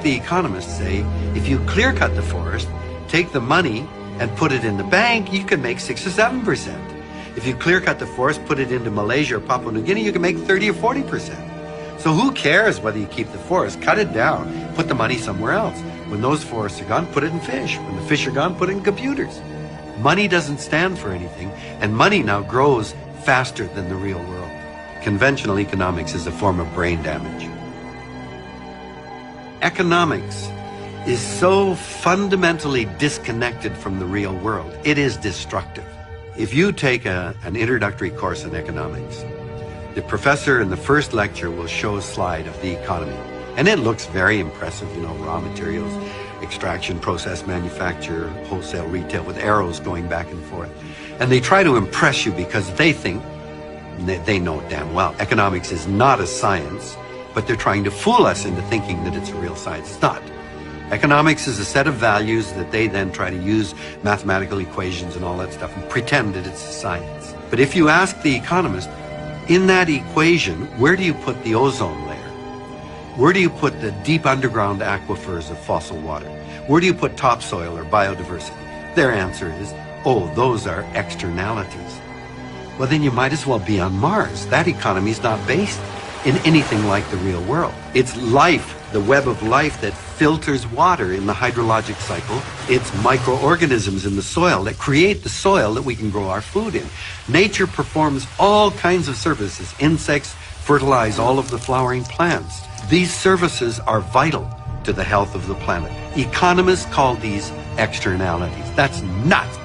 the economists say, if you clear cut the forest, take the money and put it in the bank, you can make 6 or 7%. If you clear cut the forest, put it into Malaysia or Papua New Guinea, you can make 30 or 40%. So who cares whether you keep the forest? Cut it down, put the money somewhere else. When those forests are gone, put it in fish. When the fish are gone, put it in computers. Money doesn't stand for anything, and money now grows faster than the real world. Conventional economics is a form of brain damage. Economics is so fundamentally disconnected from the real world. It is destructive. If you take an introductory course in economics, the professor in the first lecture will show a slide of the economy. And it looks very impressive, you know, raw materials, extraction, process, manufacture, wholesale, retail, with arrows going back and forth. And they try to impress you because they think, they know damn well, economics is not a science, but they're trying to fool us into thinking that it's a real science. It's not. Economics is a set of values that they then try to use mathematical equations and all that stuff and pretend that it's a science. But if you ask the economist, in that equation, where do you put the ozone layer? Where do you put the deep underground aquifers of fossil water? Where do you put topsoil or biodiversity? Their answer is, oh, those are externalities. Well, then you might as well be on Mars. That economy is not based in anything like the real world. It's life, the web of life that filters water in the hydrologic cycle. It's microorganisms in the soil that create the soil that we can grow our food in. Nature performs all kinds of services. Insects fertilize all of the flowering plants. These services are vital to the health of the planet. Economists call these externalities. That's nuts.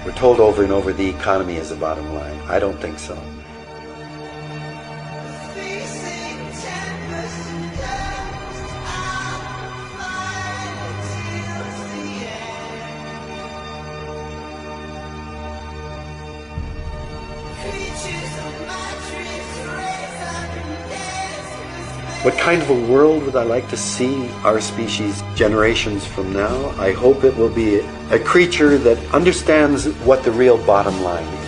We're told over and over the economy is the bottom line. I don't think so. What kind of a world would I like to see our species generations from now? I hope it will be a creature that understands what the real bottom line is.